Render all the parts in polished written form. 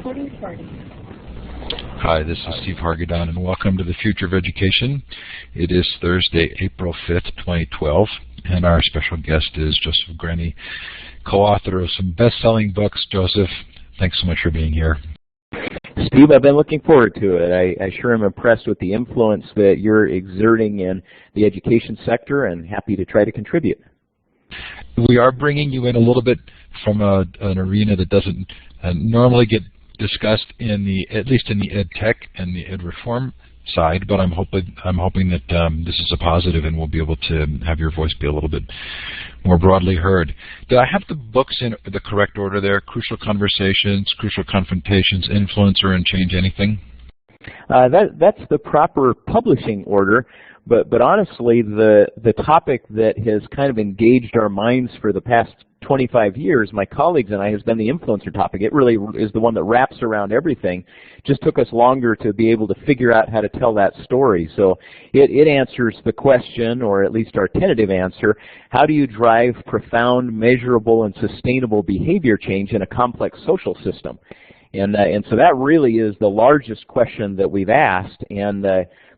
Recording starting. Hi, this is Steve Hargadon, and welcome to the Future of Education. It is Thursday, April 5th, 2012, and our special guest is Joseph Grenny, co-author of some best-selling books. Joseph, thanks so much for being here. Steve, I've been looking forward to it. I sure am impressed with the influence that you're exerting in the education sector, and happy to try to contribute. We are bringing you in a little bit from an arena that doesn't normally get discussed at least in the ed tech and the ed reform side, but I'm hoping that this is a positive and we'll be able to have your voice be a little bit more broadly heard. Did I have the books in the correct order there? Crucial Conversations, Crucial Confrontations, Influencer, and Change Anything? That's the proper publishing order, but honestly, the topic that has kind of engaged our minds for the past 25 years, my colleagues and I, has been the influencer topic. It really is the one that wraps around everything. Just took us longer to be able to figure out how to tell that story. So it answers the question, or at least our tentative answer, how do you drive profound, measurable, and sustainable behavior change in a complex social system? And so that really is the largest question that we've asked, and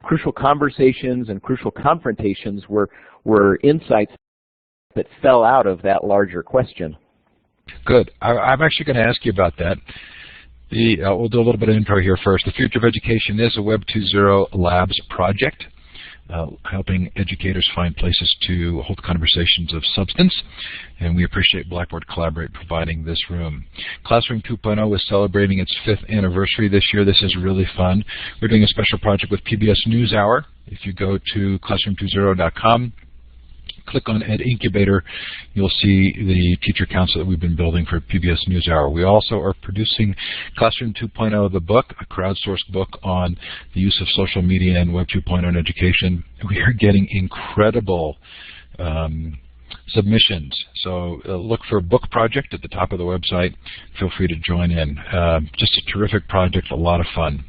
Crucial Conversations and Crucial Confrontations were insights that fell out of that larger question. Good. I'm actually going to ask you about that. We'll do a little bit of intro here first. The Future of Education is a Web 2.0 Labs project, helping educators find places to hold conversations of substance, and we appreciate Blackboard Collaborate providing this room. Classroom 2.0 is celebrating its 5th anniversary this year. This is really fun. We're doing a special project with PBS NewsHour. If you go to classroom20.com, click on Ed Incubator, you'll see the teacher council that we've been building for PBS NewsHour. We also are producing Classroom 2.0, the book, a crowdsourced book on the use of social media and Web 2.0 in education. We are getting incredible submissions. So look for Book Project at the top of the website. Feel free to join in. Just a terrific project, a lot of fun.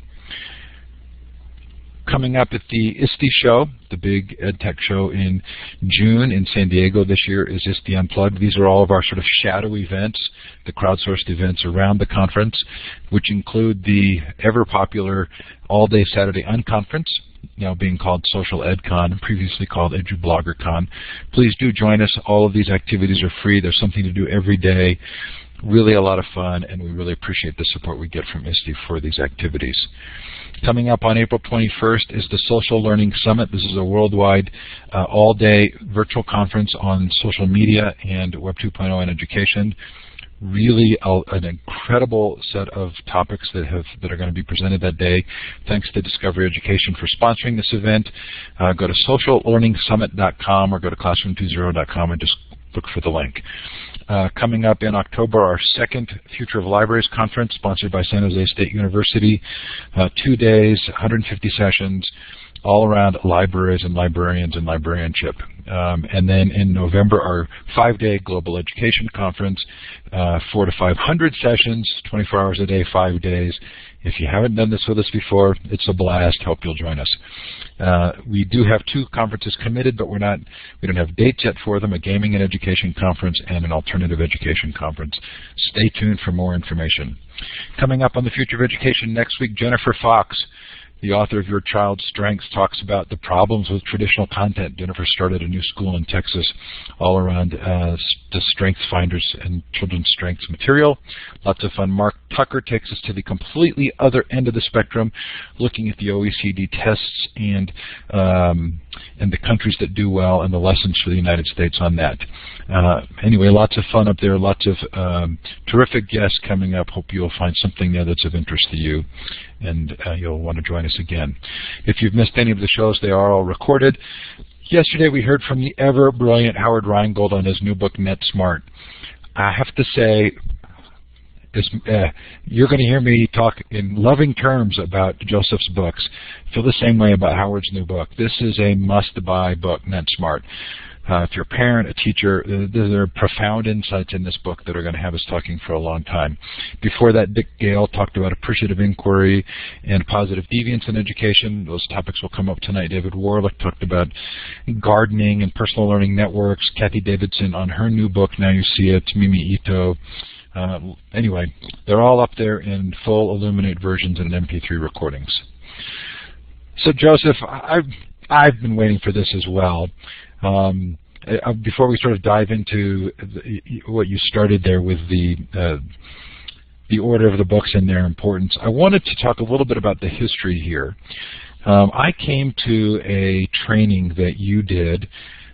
Coming up at the ISTE show, the big EdTech show in June in San Diego this year, is ISTE Unplugged. These are all of our sort of shadow events, the crowdsourced events around the conference, which include the ever-popular all-day Saturday Unconference, now being called Social EdCon, previously called EduBloggerCon. Please do join us. All of these activities are free. There's something to do every day. Really a lot of fun, and we really appreciate the support we get from ISTE for these activities. Coming up on April 21st is the Social Learning Summit. This is a worldwide all-day virtual conference on social media and Web 2.0 in education. Really an incredible set of topics that are going to be presented that day. Thanks to Discovery Education for sponsoring this event. Go to sociallearningsummit.com or go to classroom20.com and just look for the link. Coming up in October, our second Future of Libraries conference, sponsored by San Jose State University. 2 days, 150 sessions, all around libraries and librarians and librarianship. And then in November, our 5-day Global Education Conference, 400 to 500 sessions, 24 hours a day, 5 days. If you haven't done this with us before, it's a blast. Hope you'll join us. We do have 2 conferences committed, but we don't have dates yet for them, a Gaming and Education Conference and an Alternative Education Conference. Stay tuned for more information. Coming up on the Future of Education next week, Jennifer Fox, the author of Your Child's Strengths, talks about the problems with traditional content. Jennifer started a new school in Texas all around the Strengths Finders and Children's Strengths material. Lots of fun. Mark Tucker takes us to the completely other end of the spectrum, looking at the OECD tests and the countries that do well and the lessons for the United States on that. Anyway, lots of fun up there, lots of terrific guests coming up. Hope you'll find something there that's of interest to you, and you'll want to join us again. If you've missed any of the shows, they are all recorded. Yesterday we heard from the ever-brilliant Howard Rheingold on his new book, Net Smart. I have to say, you're going to hear me talk in loving terms about Joseph's books. Feel the same way about Howard's new book. This is a must-buy book, Net Smart. If you're a parent, a teacher, there are profound insights in this book that are going to have us talking for a long time. Before that, Dick Gale talked about appreciative inquiry and positive deviance in education. Those topics will come up tonight. David Warlick talked about gardening and personal learning networks. Kathy Davidson on her new book, Now You See It. Mimi Ito Anyway, they're all up there in full Illuminate versions and MP3 recordings. So Joseph, I've been waiting for this as well. Before we sort of dive into what you started there with the order of the books and their importance, I wanted to talk a little bit about the history here. I came to a training that you did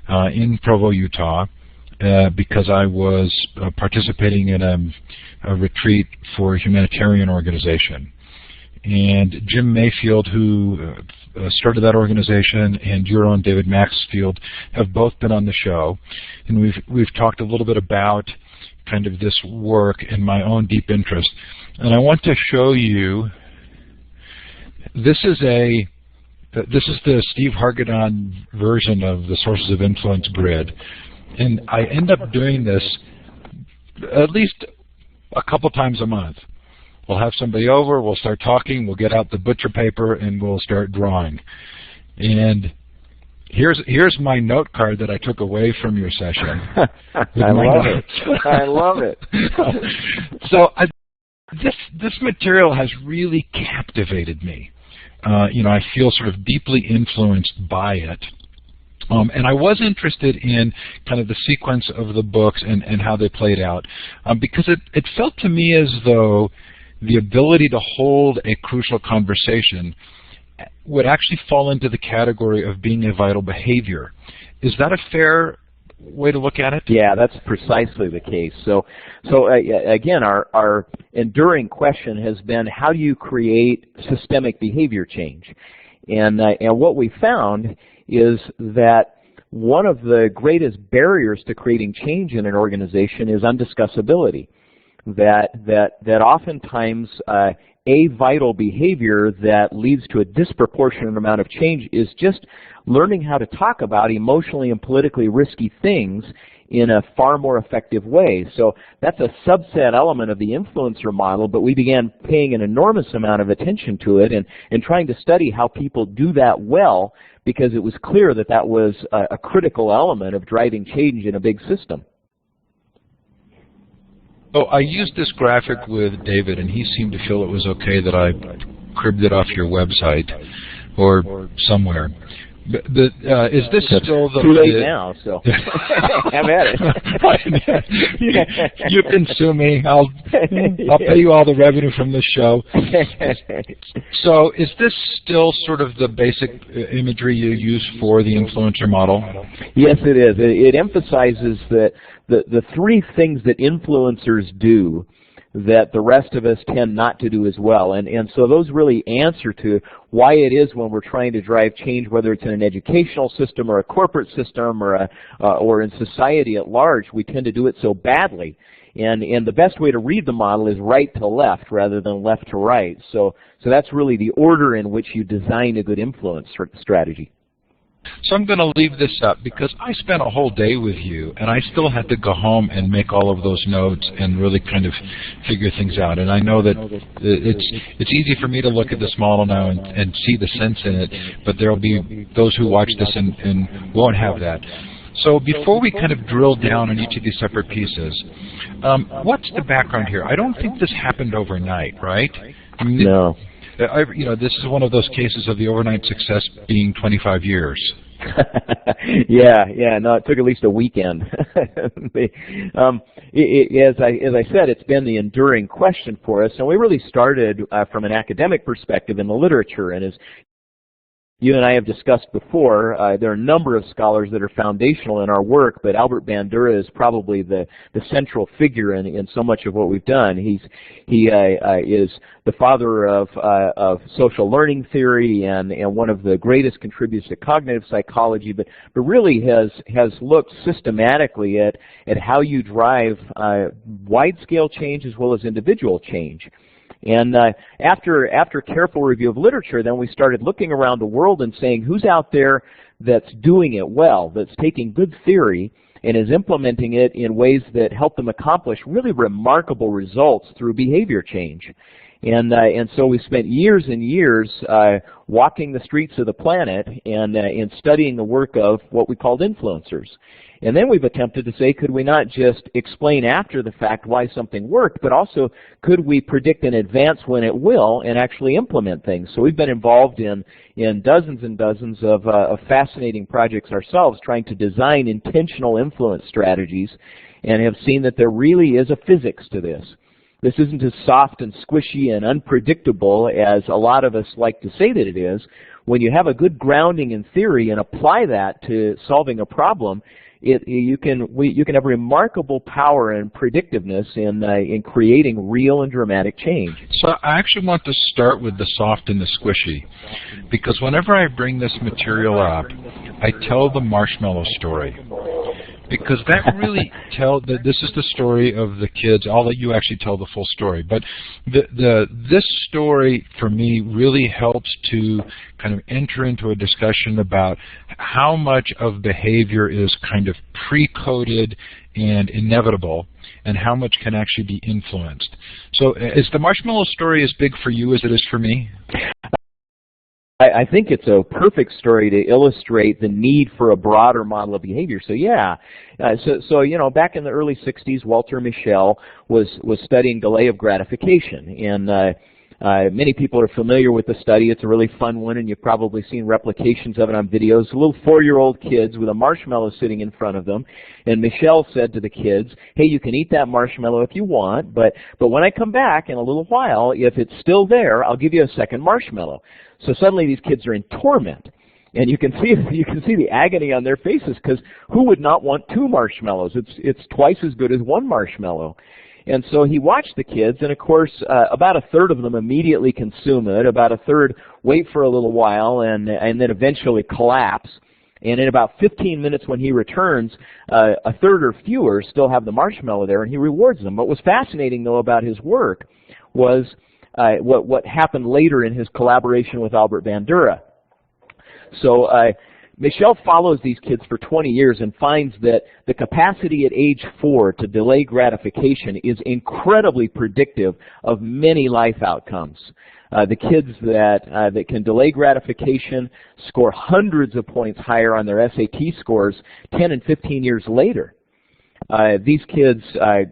in Provo, Utah, because I was participating in a retreat for a humanitarian organization. And Jim Mayfield, who started that organization, and your own David Maxfield have both been on the show, and we've talked a little bit about kind of this work and my own deep interest. And I want to show you. This is the Steve Hargadon version of the Sources of Influence grid, and I end up doing this at least a couple times a month. We'll have somebody over, we'll start talking, we'll get out the butcher paper, and we'll start drawing. And here's my note card that I took away from your session. I love it. I love it. So this material has really captivated me. I feel sort of deeply influenced by it. And I was interested in kind of the sequence of the books and how they played out, because it felt to me as though the ability to hold a crucial conversation would actually fall into the category of being a vital behavior. Is that a fair way to look at it? Yeah, that's precisely the case. So again, our enduring question has been, how do you create systemic behavior change? And what we found is that one of the greatest barriers to creating change in an organization is undiscussability. That oftentimes a vital behavior that leads to a disproportionate amount of change is just learning how to talk about emotionally and politically risky things in a far more effective way. So that's a subset element of the influencer model, but we began paying an enormous amount of attention to it and trying to study how people do that well, because it was clear that that was a critical element of driving change in a big system. Oh, I used this graphic with David, and he seemed to feel it was okay that I cribbed it off your website or somewhere. But is this still the... Too late now, so have at it. You can sue me. I'll pay you all the revenue from this show. So is this still sort of the basic imagery you use for the influencer model? Yes, it is. It emphasizes that the three things that influencers do that the rest of us tend not to do as well. And so those really answer to why it is when we're trying to drive change, whether it's in an educational system or a corporate system or in society at large, we tend to do it so badly. And the best way to read the model is right to left rather than left to right. So that's really the order in which you design a good influence strategy. So I'm going to leave this up because I spent a whole day with you, and I still had to go home and make all of those notes and really kind of figure things out. And I know that it's easy for me to look at this model now and see the sense in it, but there will be those who watch this and won't have that. So before we kind of drill down on each of these separate pieces, what's the background here? I don't think this happened overnight, right? I mean, no. This is one of those cases of the overnight success being 25 years. Yeah, no, it took at least a weekend. As I said, it's been the enduring question for us, and we really started from an academic perspective in the literature. And as you and I have discussed before, there are a number of scholars that are foundational in our work, but Albert Bandura is probably the central figure in so much of what we've done. He is the father of social learning theory and one of the greatest contributors to cognitive psychology, but really has looked systematically at how you drive wide-scale change as well as individual change. And after careful review of literature, then we started looking around the world and saying, who's out there that's doing it well, that's taking good theory and is implementing it in ways that help them accomplish really remarkable results through behavior change. And so we spent years and years walking the streets of the planet and studying the work of what we called influencers. And then we've attempted to say, could we not just explain after the fact why something worked, but also could we predict in advance when it will and actually implement things? So we've been involved in dozens and dozens of fascinating projects ourselves, trying to design intentional influence strategies, and have seen that there really is a physics to this. This isn't as soft and squishy and unpredictable as a lot of us like to say that it is. When you have a good grounding in theory and apply that to solving a problem, you can have remarkable power and predictiveness in creating real and dramatic change. So I actually want to start with the soft and the squishy, because whenever I bring this material up, I tell the marshmallow story. Because that really this is the story of the kids. I'll let you actually tell the full story. But this story, for me, really helps to kind of enter into a discussion about how much of behavior is kind of pre-coded and inevitable, and how much can actually be influenced. So is the marshmallow story as big for you as it is for me? I think it's a perfect story to illustrate the need for a broader model of behavior. So yeah, so you know, back in the early 60s, Walter Mischel was studying delay of gratification, and many people are familiar with the study. It's a really fun one, and you've probably seen replications of it on videos. Little 4-year-old kids with a marshmallow sitting in front of them, and Mischel said to the kids, "Hey, you can eat that marshmallow if you want, but when I come back in a little while, if it's still there, I'll give you a second marshmallow." So suddenly these kids are in torment, and you can see the agony on their faces, because who would not want 2 marshmallows? It's twice as good as 1 marshmallow. And so he watched the kids, and of course about a third of them immediately consume it, about a third wait for a little while, and then eventually collapse. And in about 15 minutes when he returns, a third or fewer still have the marshmallow there, and he rewards them. What was fascinating, though, about his work was what happened later in his collaboration with Albert Bandura. So Mischel follows these kids for 20 years and finds that the capacity at age 4 to delay gratification is incredibly predictive of many life outcomes. The kids that can delay gratification score hundreds of points higher on their SAT scores 10 and 15 years later. These kids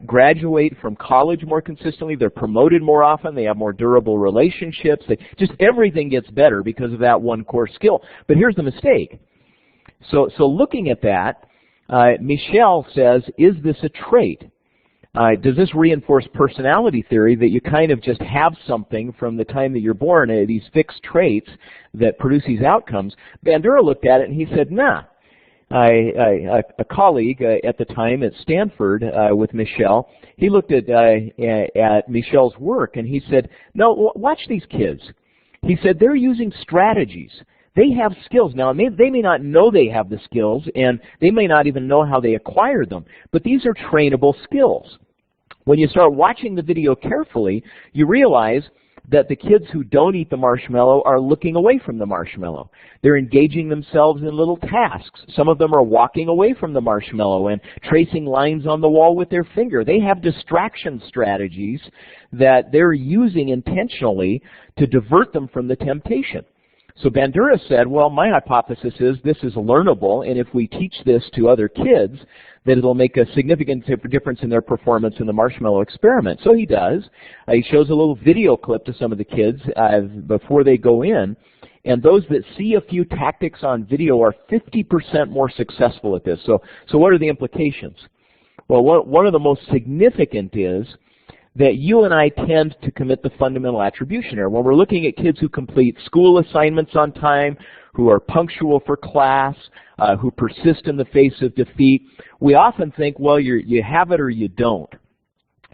graduate from college more consistently. They're promoted more often. They have more durable relationships. Just everything gets better because of that one core skill. But here's the mistake. So looking at that, Mischel says, is this a trait? Does this reinforce personality theory that you kind of just have something from the time that you're born, these fixed traits that produce these outcomes? Bandura looked at it and he said, nah. A colleague at the time at Stanford with Mischel, he looked at Mischel's work and he said, no, watch these kids. He said, they're using strategies. They have skills. Now, they may not know they have the skills, and they may not even know how they acquired them, but these are trainable skills. When you start watching the video carefully, you realize that the kids who don't eat the marshmallow are looking away from the marshmallow. They're engaging themselves in little tasks. Some of them are walking away from the marshmallow and tracing lines on the wall with their finger. They have distraction strategies that they're using intentionally to divert them from the temptation. So Bandura said, well, my hypothesis is this is learnable, and if we teach this to other kids, that it'll make a significant difference in their performance in the marshmallow experiment. So he does. He shows a little video clip to some of the kids before they go in, and those that see a few tactics on video are 50% more successful at this. So what are the implications? Well, one of the most significant is that you and I tend to commit the fundamental attribution error. When we're looking at kids who complete school assignments on time, who are punctual for class, who persist in the face of defeat, we often think, well, you have it or you don't.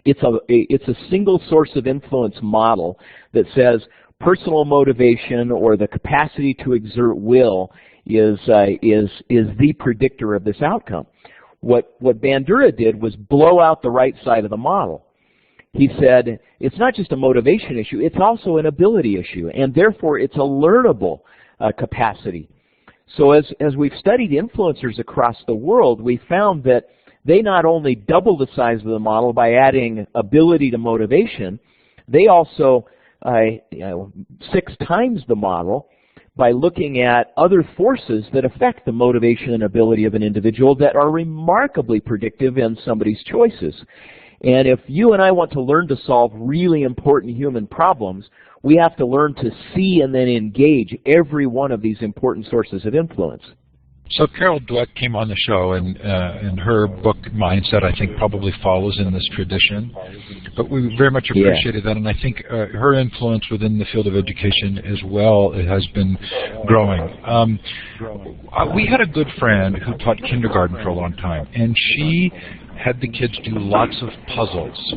It's a single source of influence model that says personal motivation or the capacity to exert will is the predictor of this outcome. What Bandura did was blow out the right side of the model. He said, it's not just a motivation issue, it's also an ability issue, and therefore it's a learnable capacity. So as we've studied influencers across the world, we found that they not only double the size of the model by adding ability to motivation, they also 6 times the model by looking at other forces that affect the motivation and ability of an individual that are remarkably predictive in somebody's choices. And if you and I want to learn to solve really important human problems, we have to learn to see and then engage every one of these important sources of influence. So Carol Dweck came on the show, and her book, Mindset, I think probably follows in this tradition. But we very much appreciated that, and I think her influence within the field of education as well has been growing. We had a good friend who taught kindergarten for a long time, and she had the kids do lots of puzzles.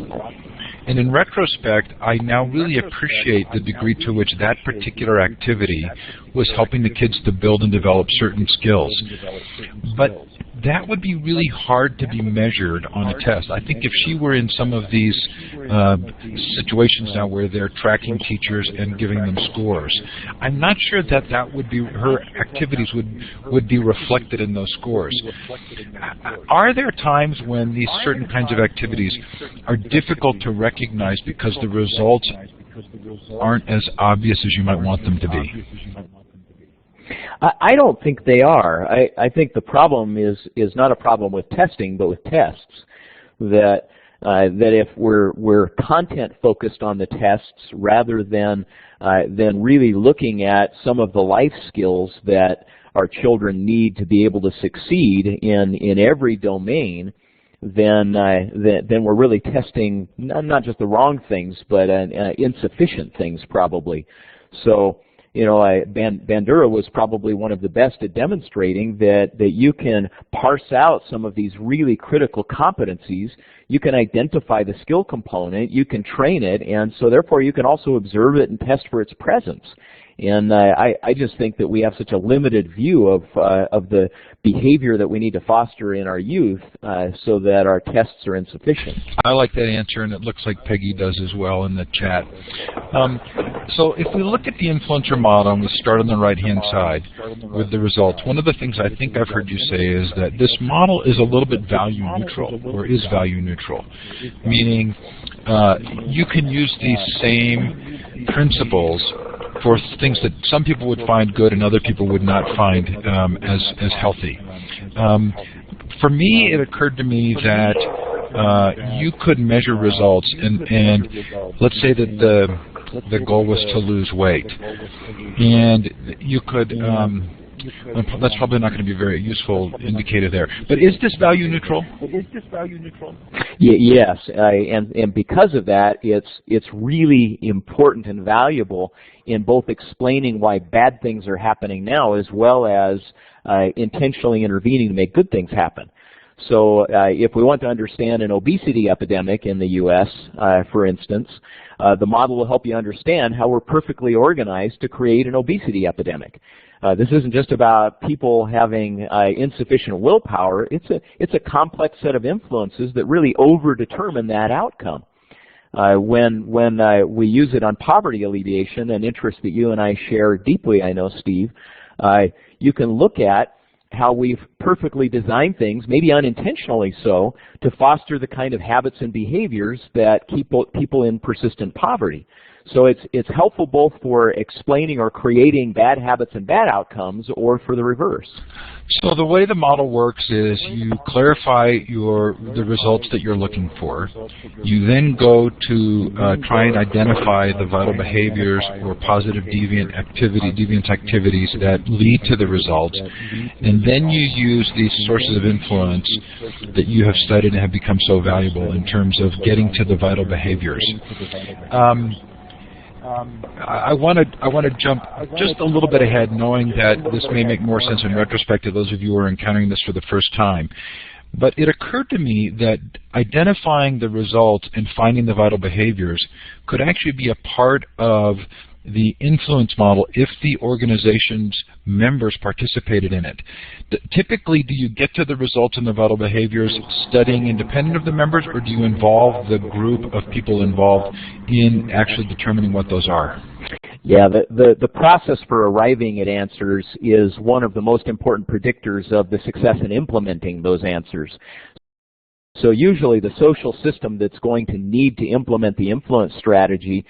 And in retrospect, I now really appreciate the degree to which that particular activity was helping the kids to build and develop certain skills. But that would be really hard to be measured on a test. I think if she were in some of these situations now where they're tracking teachers and giving them scores, I'm not sure that that would be, her activities would be reflected in those scores. Are there times when these certain kinds of activities are difficult to recognize because the results aren't as obvious as you might want them to be? I don't think they are. I think the problem is not a problem with testing, but with tests. That if we're content focused on the tests rather than really looking at some of the life skills that our children need to be able to succeed in every domain, then we're really testing not just the wrong things, but insufficient things probably. So, you know, Bandura was probably one of the best at demonstrating that you can parse out some of these really critical competencies. You can identify the skill component, you can train it, and so therefore you can also observe it and test for its presence. And I just think that we have such a limited view of the behavior that we need to foster in our youth so that our tests are insufficient. I like that answer, and it looks like Peggy does as well in the chat. So if we look at the influencer model and we start on the right-hand side with the results, one of the things I think I've heard you say is that this model is a little bit value neutral, or is value neutral, meaning you can use these same principles for things that some people would find good and other people would not find as healthy. For me, it occurred to me that you could measure results, and let's say that the goal was to lose weight, and you could. That's probably not going to be a very useful indicator there. But is this value neutral? Yes, and because of that, it's really important and valuable in both explaining why bad things are happening now, as well as intentionally intervening to make good things happen. So if we want to understand an obesity epidemic in the U.S., for instance, the model will help you understand how we're perfectly organized to create an obesity epidemic. This isn't just about people having insufficient willpower. It's a complex set of influences that really over-determine that outcome. When we use it on poverty alleviation, an interest that you and I share deeply, I know, Steve, you can look at how we've perfectly designed things, maybe unintentionally so, to foster the kind of habits and behaviors that keep people in persistent poverty. So it's helpful both for explaining or creating bad habits and bad outcomes, or for the reverse. So the way the model works is you clarify the results that you're looking for. You then go to try and identify the vital behaviors or positive deviance activities that lead to the results. And then you use these sources of influence that you have studied and have become so valuable in terms of getting to the vital behaviors. I want to jump just a little bit ahead, knowing that this may make more sense in retrospect to those of you who are encountering this for the first time. But it occurred to me that identifying the results and finding the vital behaviors could actually be a part of the influence model if the organization's members participated in it. Typically, do you get to the results and the vital behaviors studying independent of the members, or do you involve the group of people involved in actually determining what those are? Yeah, the process for arriving at answers is one of the most important predictors of the success in implementing those answers. So usually the social system that's going to need to implement the influence strategy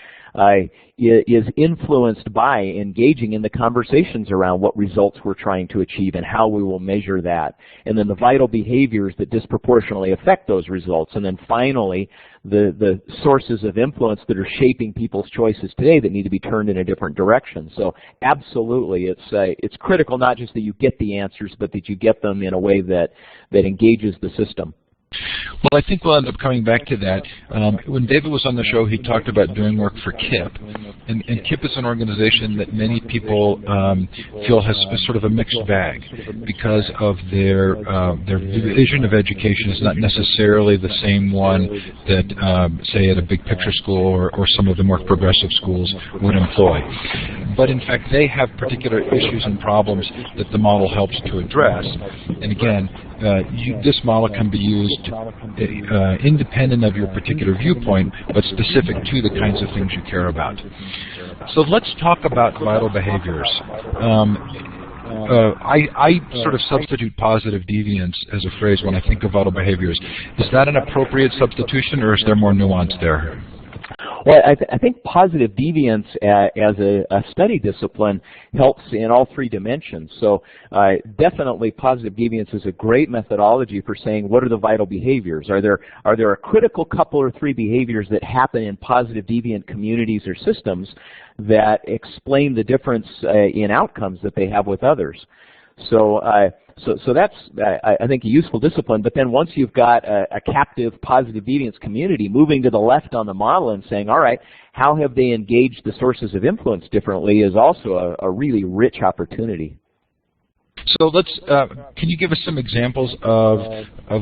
is influenced by engaging in the conversations around what results we're trying to achieve and how we will measure that. And then the vital behaviors that disproportionately affect those results. And then finally, the sources of influence that are shaping people's choices today that need to be turned in a different direction. So absolutely, it's critical not just that you get the answers, but that you get them in a way that engages the system. Well, I think we'll end up coming back to that. When David was on the show, he talked about doing work for KIP. And KIP is an organization that many people feel has sort of a mixed bag because of their vision of education is not necessarily the same one that, say, at a big picture school or some of the more progressive schools would employ. But in fact, they have particular issues and problems that the model helps to address. And again, this model can be used independent of your particular viewpoint, but specific to the kinds of things you care about. So let's talk about vital behaviors. I sort of substitute positive deviance as a phrase when I think of vital behaviors. Is that an appropriate substitution, or is there more nuance there? Well, I think positive deviance as a study discipline helps in all three dimensions. So definitely positive deviance is a great methodology for saying what are the vital behaviors. Are there a critical couple or three behaviors that happen in positive deviant communities or systems that explain the difference in outcomes that they have with others? So that's, I think, a useful discipline. But then once you've got a captive positive deviance community, moving to the left on the model and saying, all right, how have they engaged the sources of influence differently is also a really rich opportunity. So let's, can you give us some examples of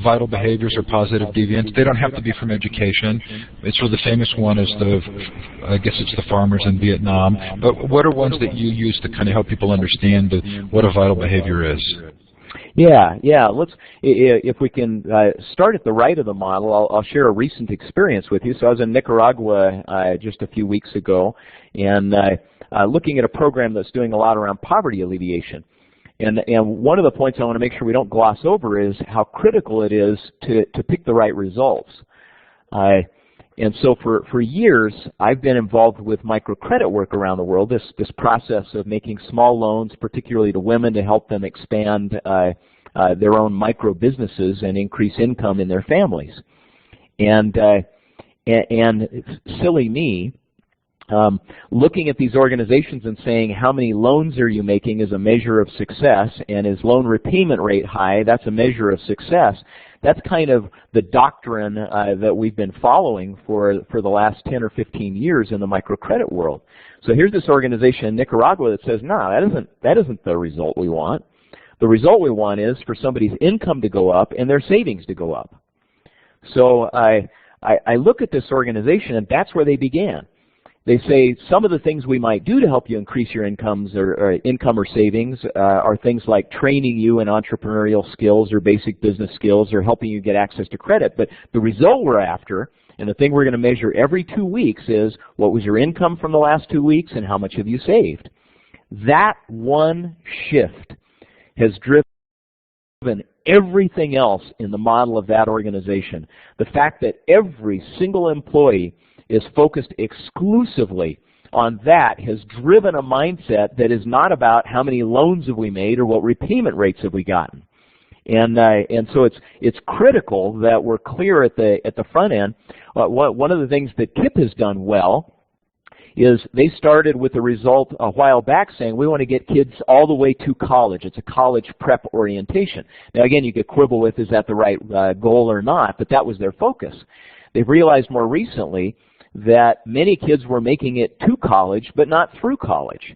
vital behaviors or positive deviance? They don't have to be from education. It's sort of the famous one is I guess it's the farmers in Vietnam. But what are ones that you use to kind of help people understand what a vital behavior is? Yeah. Let's, if we can start at the right of the model, I'll share a recent experience with you. So I was in Nicaragua just a few weeks ago, and looking at a program that's doing a lot around poverty alleviation. And one of the points I want to make sure we don't gloss over is how critical it is to pick the right results. And so for years, I've been involved with microcredit work around the world, this process of making small loans, particularly to women, to help them expand their own micro businesses and increase income in their families. And silly me, looking at these organizations and saying how many loans are you making is a measure of success, and is loan repayment rate high, that's a measure of success. That's kind of the doctrine that we've been following for the last 10 or 15 years in the microcredit world. So here's this organization in Nicaragua that says, no, that isn't the result we want. The result we want is for somebody's income to go up and their savings to go up. So I look at this organization, and that's where they began. They say some of the things we might do to help you increase your incomes or income or savings are things like training you in entrepreneurial skills or basic business skills or helping you get access to credit. But the result we're after, and the thing we're going to measure every 2 weeks, is what was your income from the last 2 weeks and how much have you saved. That one shift has driven everything else in the model of that organization. The fact that every single employee is focused exclusively on that has driven a mindset that is not about how many loans have we made or what repayment rates have we gotten. And so it's critical that we're clear at the front end. One of the things that KIP has done well is they started with a result a while back saying we want to get kids all the way to college. It's a college prep orientation. Now again, you could quibble with is that the right goal or not, but that was their focus. They've realized more recently that many kids were making it to college, but not through college.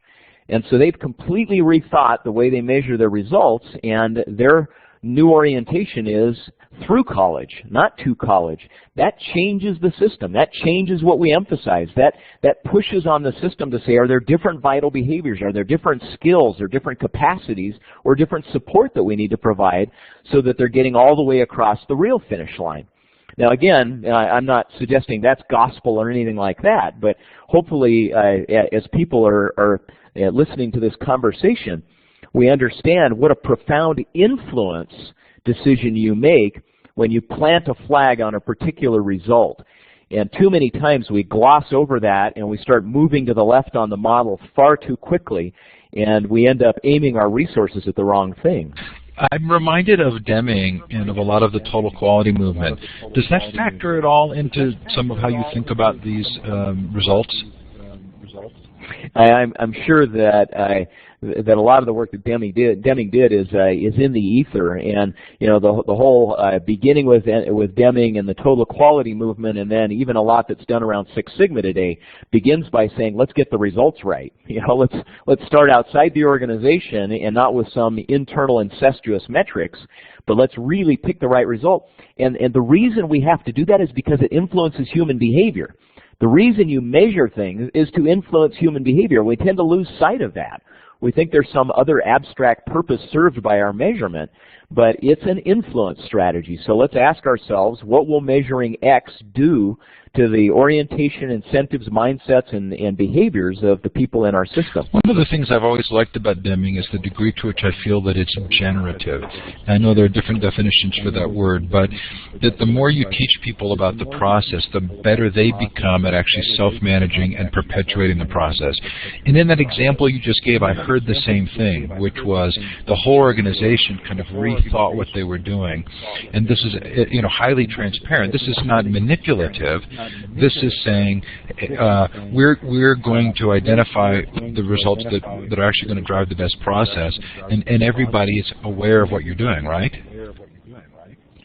And so they've completely rethought the way they measure their results, and their new orientation is through college, not to college. That changes the system. That changes what we emphasize. That pushes on the system to say, are there different vital behaviors? Are there different skills or different capacities or different support that we need to provide so that they're getting all the way across the real finish line? Now again, I'm not suggesting that's gospel or anything like that, but hopefully as people are listening to this conversation, we understand what a profound influence decision you make when you plant a flag on a particular result. And too many times we gloss over that and we start moving to the left on the model far too quickly, and we end up aiming our resources at the wrong thing. I'm reminded of Deming and of a lot of the total quality movement. Does that factor at all into some of how you think about these results? I'm sure that a lot of the work that Deming did is in the ether, and the whole beginning with Deming and the total quality movement, and then even a lot that's done around Six Sigma today begins by saying, let's get the results right. Let's start outside the organization and not with some internal incestuous metrics, but let's really pick the right result. And the reason we have to do that is because it influences human behavior. The reason you measure things is to influence human behavior. We tend to lose sight of that. We think there's some other abstract purpose served by our measurement, but it's an influence strategy. So let's ask ourselves, what will measuring X do to the orientation, incentives, mindsets, and behaviors of the people in our system? One of the things I've always liked about Deming is the degree to which I feel that it's generative. I know there are different definitions for that word, but that the more you teach people about the process, the better they become at actually self-managing and perpetuating the process. And in that example you just gave, I heard the same thing, which was the whole organization kind of rethought what they were doing. And this is highly transparent. This is not manipulative. This is saying we're going to identify the results that are actually going to drive the best process, and everybody is aware of what you're doing, right?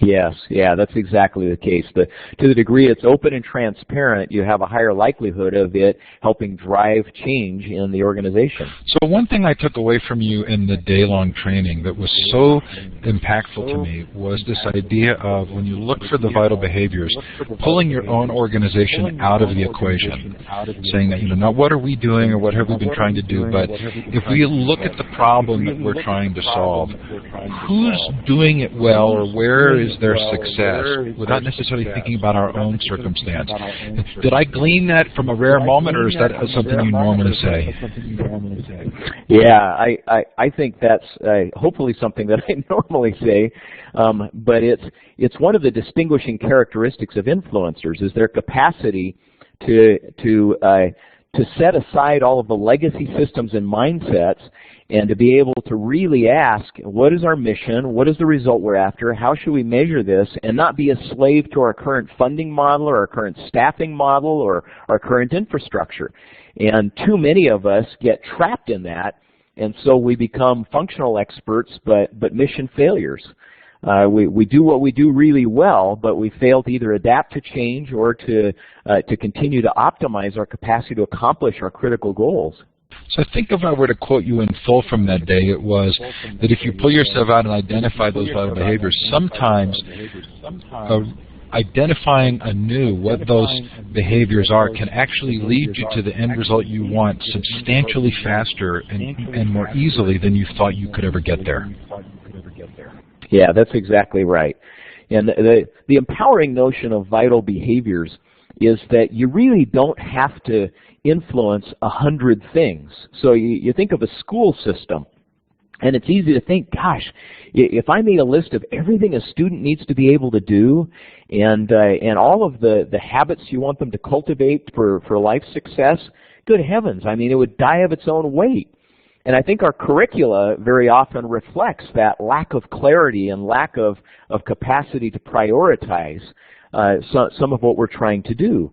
Yes, yeah, that's exactly the case. To the degree it's open and transparent, you have a higher likelihood of it helping drive change in the organization. So one thing I took away from you in the day-long training that was so impactful to me was this idea of, when you look for the vital behaviors, pulling your own organization out of the equation, saying that, not what are we doing or what have we been trying to do, but if we look at the problem that we're trying to solve, who's doing it well, or where is their success, without necessarily thinking about our own circumstance. Did I glean that from a rare moment, or is that something you normally say? Yeah, I think that's hopefully something that I normally say, but it's one of the distinguishing characteristics of influencers is their capacity to set aside all of the legacy systems and mindsets, and to be able to really ask, what is our mission, what is the result we're after, how should we measure this, and not be a slave to our current funding model or our current staffing model or our current infrastructure. And too many of us get trapped in that, and so we become functional experts but mission failures. We do what we do really well, but we fail to either adapt to change or to continue to optimize our capacity to accomplish our critical goals. So I think if I were to quote you in full from that day, it was that if you pull yourself out and identify those vital behaviors, sometimes identifying anew what those behaviors are can actually lead you to the end result you want substantially faster and more easily than you thought you could ever get there. Yeah, that's exactly right. And the empowering notion of vital behaviors is that you really don't have to influence 100 things. So you think of a school system, and it's easy to think, gosh, if I made a list of everything a student needs to be able to do, and all of the habits you want them to cultivate for life success, good heavens, I mean, it would die of its own weight. And I think our curricula very often reflects that lack of clarity and lack of capacity to prioritize some of what we're trying to do.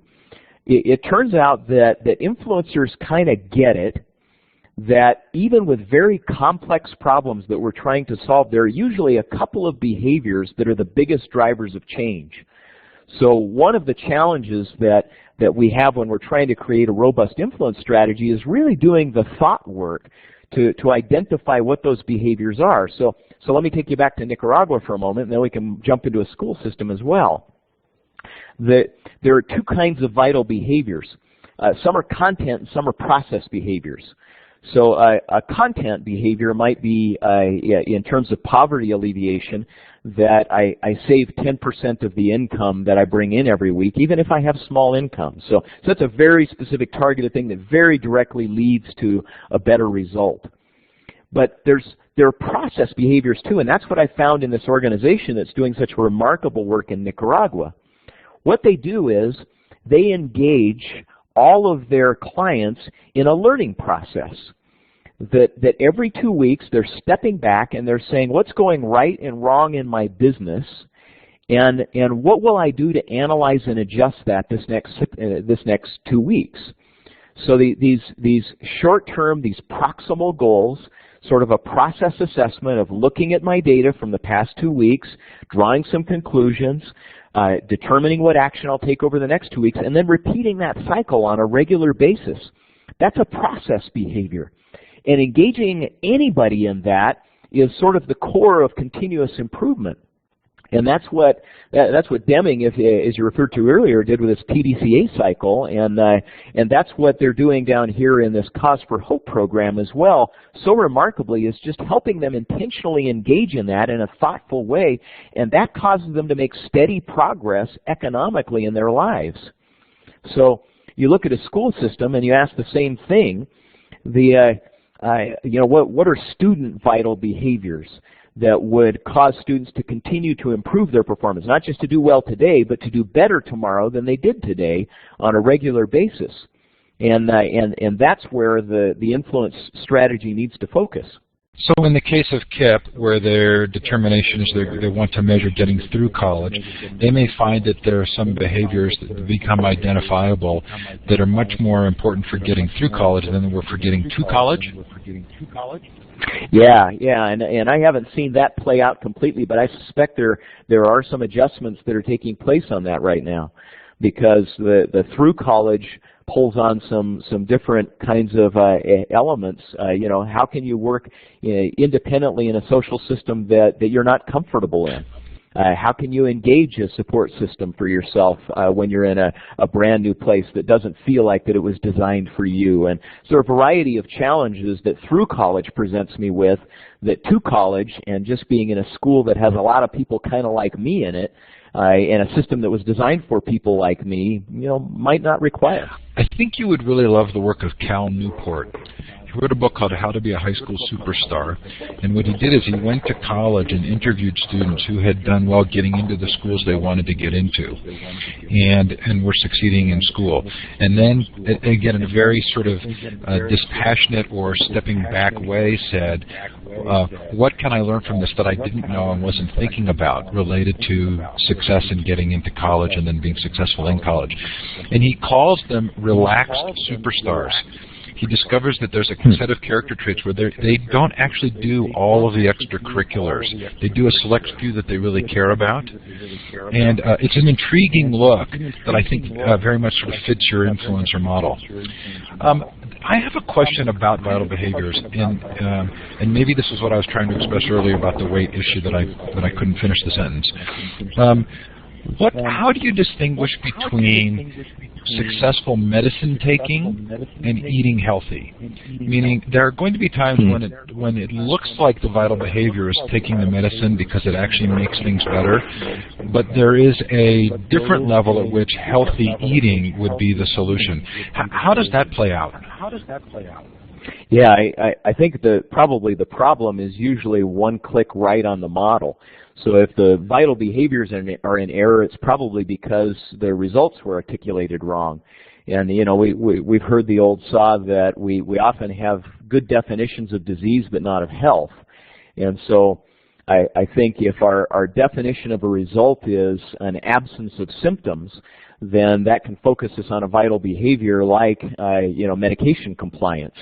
It turns out that influencers kind of get it, that even with very complex problems that we're trying to solve, there are usually a couple of behaviors that are the biggest drivers of change. So one of the challenges that we have when we're trying to create a robust influence strategy is really doing the thought work to identify what those behaviors are. So let me take you back to Nicaragua for a moment, and then we can jump into a school system as well. There are two kinds of vital behaviors. Some are content and some are process behaviors. So a content behavior might be, in terms of poverty alleviation, that I save 10% of the income that I bring in every week, even if I have small income. So that's a very specific targeted thing that very directly leads to a better result. But there are process behaviors too, and that's what I found in this organization that's doing such remarkable work in Nicaragua. What they do is they engage all of their clients in a learning process. That every 2 weeks they're stepping back and they're saying, what's going right and wrong in my business, and what will I do to analyze and adjust that this next 2 weeks? So these short-term, these proximal goals, sort of a process assessment of looking at my data from the past 2 weeks, drawing some conclusions, determining what action I'll take over the next 2 weeks, and then repeating that cycle on a regular basis. That's a process behavior. And engaging anybody in that is sort of the core of continuous improvement. And that's what Deming, as you referred to earlier, did with his PDCA cycle, and that's what they're doing down here in this Cause for Hope program as well. So remarkably, is just helping them intentionally engage in that in a thoughtful way, and that causes them to make steady progress economically in their lives. So you look at a school system and you ask the same thing. What are student vital behaviors that would cause students to continue to improve their performance, not just to do well today, but to do better tomorrow than they did today on a regular basis? And that's where the influence strategy needs to focus. So in the case of KIPP, where their determination is they want to measure getting through college, they may find that there are some behaviors that become identifiable that are much more important for getting through college than they were for getting to college? Yeah, and I haven't seen that play out completely, but I suspect there are some adjustments that are taking place on that right now, because the through college pulls on some different kinds of elements. How can you work independently in a social system that you're not comfortable in? How can you engage a support system for yourself when you're in a brand new place that doesn't feel like that it was designed for you? And so a variety of challenges that through college presents me with, that to college and just being in a school that has a lot of people kind of like me in it, and a system that was designed for people like me, might not require. I think you would really love the work of Cal Newport. He wrote a book called How to Be a High School Superstar, and what he did is he went to college and interviewed students who had done well getting into the schools they wanted to get into and were succeeding in school. And then, again, in a very sort of dispassionate or stepping back way, said, what can I learn from this that I didn't know and wasn't thinking about related to success in getting into college and then being successful in college? And he calls them relaxed superstars. He discovers that there's a set of character traits where they don't actually do all of the extracurriculars. They do a select few that they really care about. And it's an intriguing look that I think very much sort of fits your influencer model. I have a question about vital behaviors, and maybe this is what I was trying to express earlier about the weight issue that I couldn't finish the sentence. How do you distinguish between successful medicine taking and eating healthy? Meaning, there are going to be times when it looks like the vital behavior is taking the medicine because it actually makes things better, but there is a different level at which healthy eating would be the solution. How does that play out? Yeah, I think probably the problem is usually one click right on the model. So if the vital behaviors are in error, it's probably because the results were articulated wrong. And we've heard the old saw that we often have good definitions of disease but not of health. And so I think if our definition of a result is an absence of symptoms, then that can focus us on a vital behavior like medication compliance.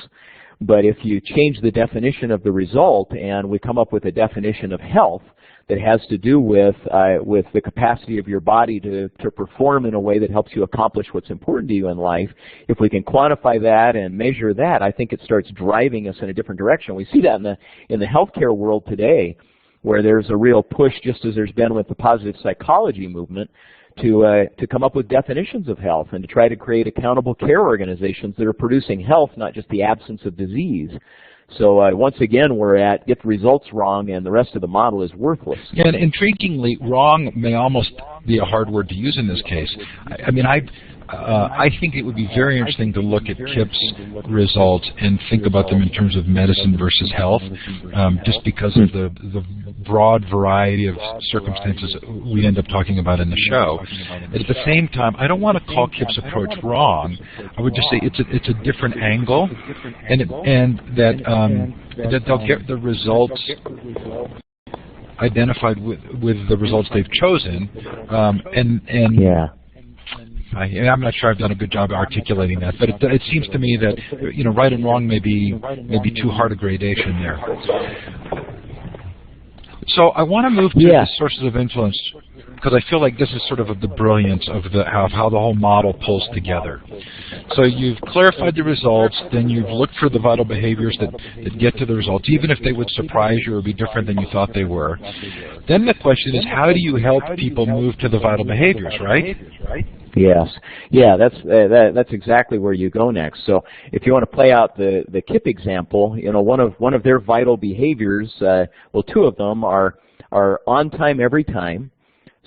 But if you change the definition of the result and we come up with a definition of health that has to do with the capacity of your body to perform in a way that helps you accomplish what's important to you in life, if we can quantify that and measure that, I think it starts driving us in a different direction. We see that in the healthcare world today, where there's a real push, just as there's been with the positive psychology movement, to come up with definitions of health and to try to create accountable care organizations that are producing health, not just the absence of disease. So once again, we're at get the results wrong and the rest of the model is worthless. Yeah, and intriguingly, wrong may almost be a hard word to use in this case. I mean, I think it would be very interesting to look at KIPP's results and think about them in terms of medicine versus health, just because of the broad variety of circumstances we end up talking about in the show. At the same time, I don't want to call KIPP's approach wrong. I would just say it's a different angle, and that they'll get the results identified with the results they've chosen, yeah. I'm not sure I've done a good job articulating that, but it seems to me that right and wrong may be too hard a gradation there. So I want to move to the sources of influence, because I feel like this is sort of the brilliance of how the whole model pulls together. So you've clarified the results, then you've looked for the vital behaviors that get to the results, even if they would surprise you or be different than you thought they were. Then the question is, how do you help people move to the vital behaviors, right? Yes, yeah, that's exactly where you go next. So if you want to play out the KIPP example, one of their vital behaviors, well, two of them are on time every time.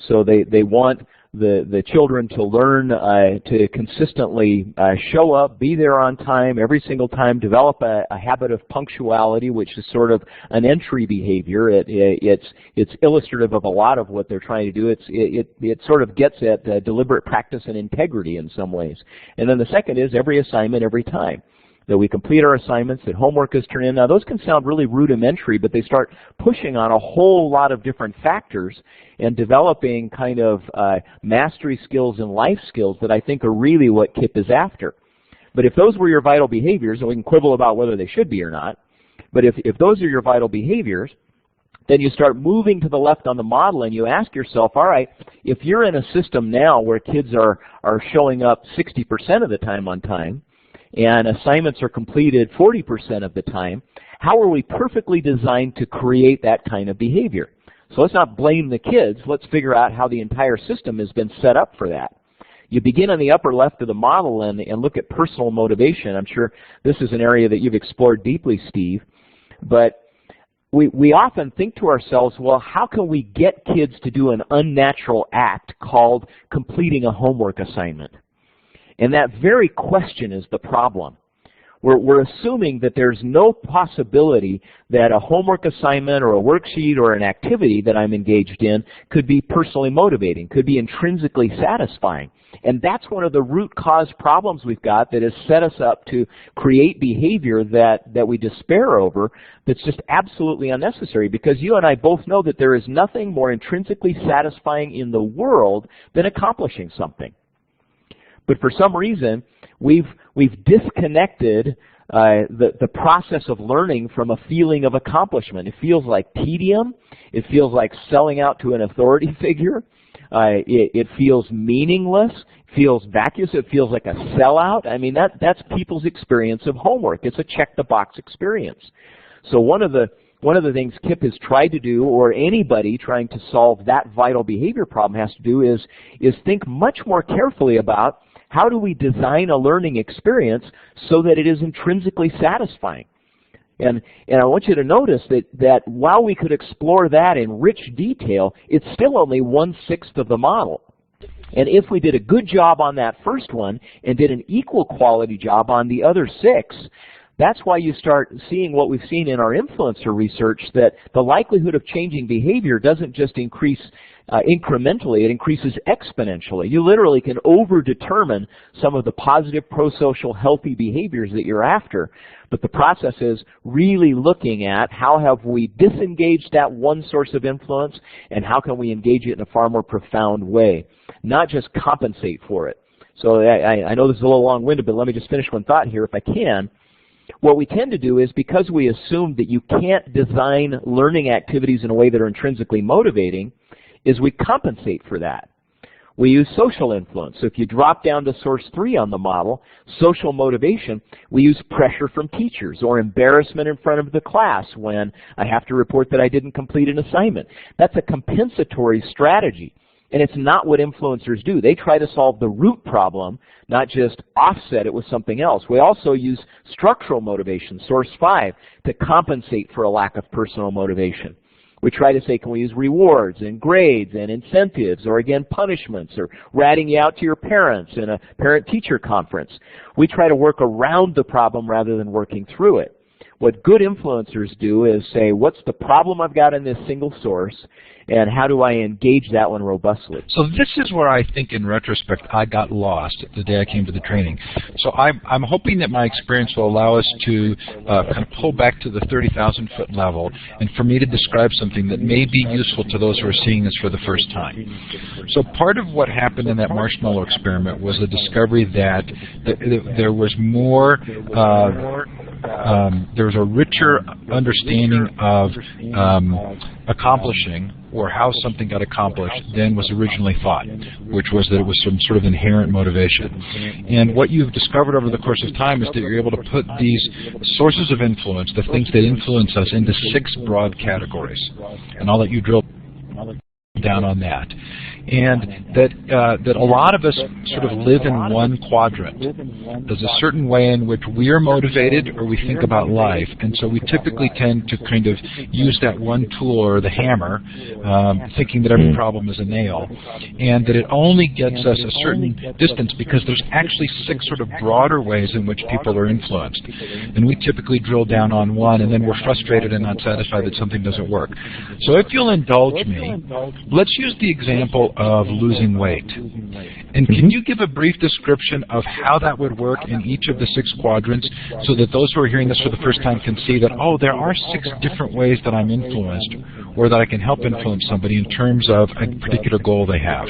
So they want the children to learn to consistently show up, be there on time every single time, develop a habit of punctuality, which is sort of an entry behavior. It's illustrative of a lot of what they're trying to do. It sort of gets at deliberate practice and integrity in some ways. And then the second is every assignment every time. That we complete our assignments, that homework is turned in. Now those can sound really rudimentary, but they start pushing on a whole lot of different factors and developing kind of mastery skills and life skills that I think are really what KIPP is after. But if those were your vital behaviors, and we can quibble about whether they should be or not, but if those are your vital behaviors, then you start moving to the left on the model and you ask yourself, all right, if you're in a system now where kids are showing up 60% of the time on time, and assignments are completed 40% of the time, how are we perfectly designed to create that kind of behavior? So let's not blame the kids. Let's figure out how the entire system has been set up for that. You begin on the upper left of the model and look at personal motivation. I'm sure this is an area that you've explored deeply, Steve. But we often think to ourselves, well, how can we get kids to do an unnatural act called completing a homework assignment? And that very question is the problem. We're assuming that there's no possibility that a homework assignment or a worksheet or an activity that I'm engaged in could be personally motivating, could be intrinsically satisfying. And that's one of the root cause problems we've got that has set us up to create behavior that we despair over that's just absolutely unnecessary, because you and I both know that there is nothing more intrinsically satisfying in the world than accomplishing something. But for some reason, we've disconnected the process of learning from a feeling of accomplishment. It feels like tedium. It feels like selling out to an authority figure. It feels meaningless. It feels vacuous. It feels like a sellout. I mean, that's people's experience of homework. It's a check-the-box experience. So one of the things KIPP has tried to do, or anybody trying to solve that vital behavior problem has to do, is think much more carefully about how do we design a learning experience so that it is intrinsically satisfying. And I want you to notice that while we could explore that in rich detail, it's still only 1/6 of the model. And if we did a good job on that first one and did an equal quality job on the other 6, that's why you start seeing what we've seen in our influencer research, that the likelihood of changing behavior doesn't just increase incrementally, it increases exponentially. You literally can over-determine some of the positive, pro-social, healthy behaviors that you're after. But the process is really looking at how have we disengaged that one source of influence and how can we engage it in a far more profound way, not just compensate for it. So I know this is a little long-winded, but let me just finish one thought here if I can. What we tend to do is, because we assume that you can't design learning activities in a way that are intrinsically motivating, is we compensate for that. We use social influence. So if you drop down to source 3 on the model, social motivation, we use pressure from teachers or embarrassment in front of the class when I have to report that I didn't complete an assignment. That's a compensatory strategy. And it's not what influencers do. They try to solve the root problem, not just offset it with something else. We also use structural motivation, source 5, to compensate for a lack of personal motivation. We try to say, can we use rewards and grades and incentives, or again, punishments, or ratting you out to your parents in a parent-teacher conference. We try to work around the problem rather than working through it. What good influencers do is say, what's the problem I've got in this single source, and how do I engage that one robustly? So this is where I think, in retrospect, I got lost the day I came to the training. So I'm hoping that my experience will allow us to kind of pull back to the 30,000-foot level, and for me to describe something that may be useful to those who are seeing this for the first time. So part of what happened in that marshmallow experiment was the discovery that there was more, there was a richer understanding of accomplishing, or how something got accomplished, than was originally thought, which was that it was some sort of inherent motivation. And what you've discovered over the course of time is that you're able to put these sources of influence, the things that influence us, into 6 broad categories. And I'll let you drill down on that. And that a lot of us sort of live in one quadrant. There's a certain way in which we are motivated or we think about life, and so we typically tend to kind of use that one tool, or the hammer, thinking that every problem is a nail, and that it only gets us a certain distance because there's actually 6 sort of broader ways in which people are influenced. And we typically drill down on one, and then we're frustrated and not satisfied that something doesn't work. So if you'll indulge me, let's use the example of losing weight. And can you give a brief description of how that would work in each of the 6 quadrants, so that those who are hearing this for the first time can see that, oh, there are 6 different ways that I'm influenced, or that I can help influence somebody in terms of a particular goal they have?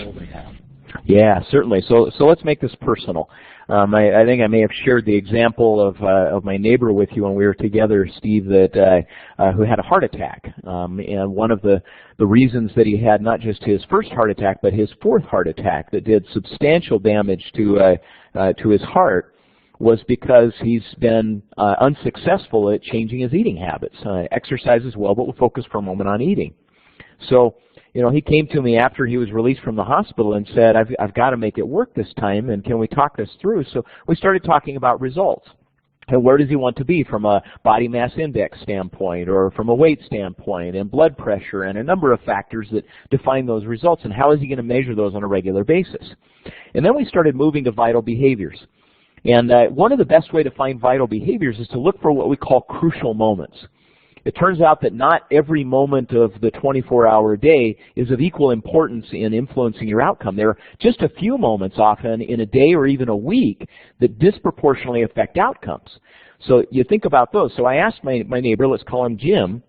Yeah, certainly. So let's make this personal. I think I may have shared the example of my neighbor with you when we were together, Steve, that who had a heart attack. And one of the reasons that he had not just his first heart attack, but his 4th heart attack that did substantial damage to his heart, was because he's been unsuccessful at changing his eating habits. Exercises well, but we'll focus for a moment on eating. So, you know, he came to me after he was released from the hospital and said, I've got to make it work this time, and can we talk this through? So we started talking about results. And where does he want to be from a body mass index standpoint, or from a weight standpoint, and blood pressure, and a number of factors that define those results, and how is he going to measure those on a regular basis? And then we started moving to vital behaviors. And one of the best way to find vital behaviors is to look for what we call crucial moments. It turns out that not every moment of the 24-hour day is of equal importance in influencing your outcome. There are just a few moments often in a day or even a week that disproportionately affect outcomes. So you think about those. So I asked my neighbor, let's call him Jim,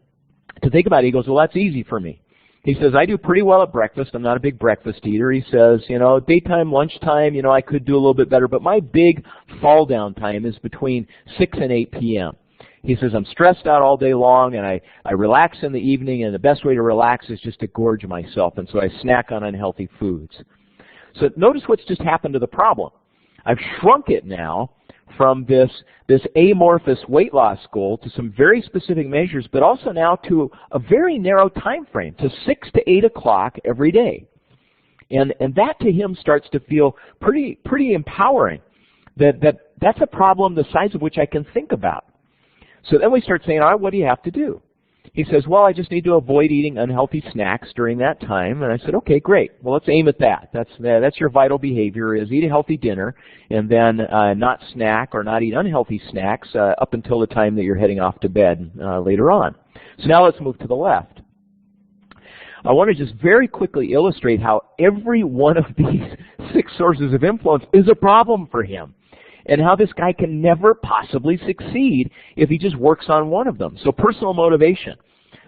to think about it. He goes, well, that's easy for me. He says, I do pretty well at breakfast. I'm not a big breakfast eater. He says, you know, daytime, lunchtime, you know, I could do a little bit better, but my big fall down time is between 6 and 8 p.m. He says, I'm stressed out all day long, and I relax in the evening, and the best way to relax is just to gorge myself, and so I snack on unhealthy foods. So notice what's just happened to the problem. I've shrunk it now from this amorphous weight loss goal to some very specific measures, but also now to a very narrow time frame, to 6 to 8 o'clock every day. And that to him starts to feel pretty empowering, that's a problem the size of which I can think about. So then we start saying, all right, what do you have to do? He says, well, I just need to avoid eating unhealthy snacks during that time. And I said, okay, great. Well, let's aim at that. That's your vital behavior, is eat a healthy dinner and then not snack or not eat unhealthy snacks up until the time that you're heading off to bed later on. So now let's move to the left. I want to just very quickly illustrate how every one of these 6 sources of influence is a problem for him, and how this guy can never possibly succeed if he just works on one of them. So personal motivation.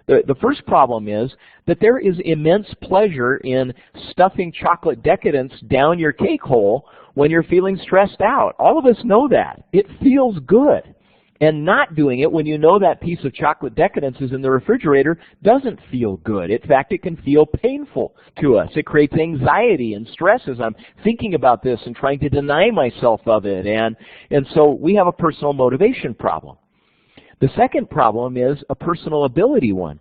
The first problem is that there is immense pleasure in stuffing chocolate decadence down your cake hole when you're feeling stressed out. All of us know that. It feels good. And not doing it when you know that piece of chocolate decadence is in the refrigerator doesn't feel good. In fact, it can feel painful to us. It creates anxiety and stress as I'm thinking about this and trying to deny myself of it. And so we have a personal motivation problem. The second problem is a personal ability one.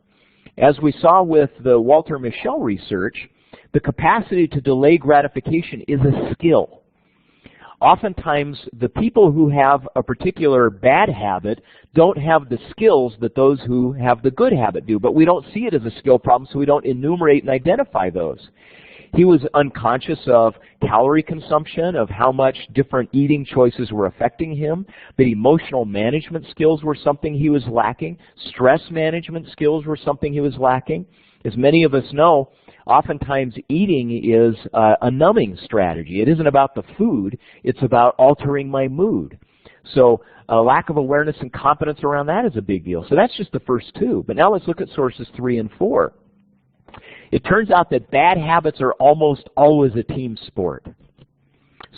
As we saw with the Walter Mischel research, the capacity to delay gratification is a skill. oftentimes the people who have a particular bad habit don't have the skills that those who have the good habit do. But we don't see it as a skill problem, so we don't enumerate and identify those. He was unconscious of calorie consumption, of how much different eating choices were affecting him, but emotional management skills were something he was lacking. Stress management skills were something he was lacking. As many of us know, oftentimes eating is a numbing strategy. It isn't about the food, it's about altering my mood. So a lack of awareness and competence around that is a big deal. So that's just the first two. But now let's look at sources 3 and 4. It turns out that bad habits are almost always a team sport.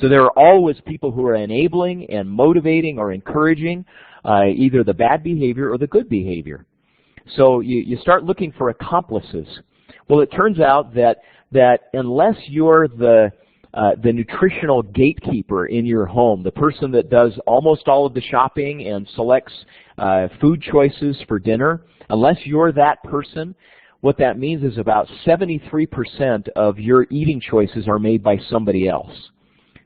So there are always people who are enabling and motivating or encouraging either the bad behavior or the good behavior. So you start looking for accomplices. Well, it turns out that unless you're the nutritional gatekeeper in your home, the person that does almost all of the shopping and selects food choices for dinner, unless you're that person, what that means is about 73% of your eating choices are made by somebody else.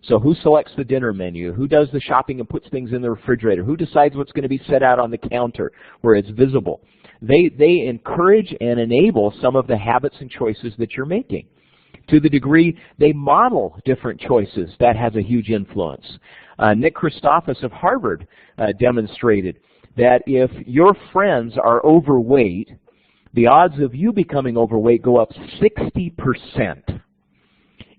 So who selects the dinner menu? Who does the shopping and puts things in the refrigerator? Who decides what's going to be set out on the counter where it's visible? They encourage and enable some of the habits and choices that you're making. To the degree they model different choices, that has a huge influence. Nick Christophus of Harvard demonstrated that if your friends are overweight, the odds of you becoming overweight go up 60%.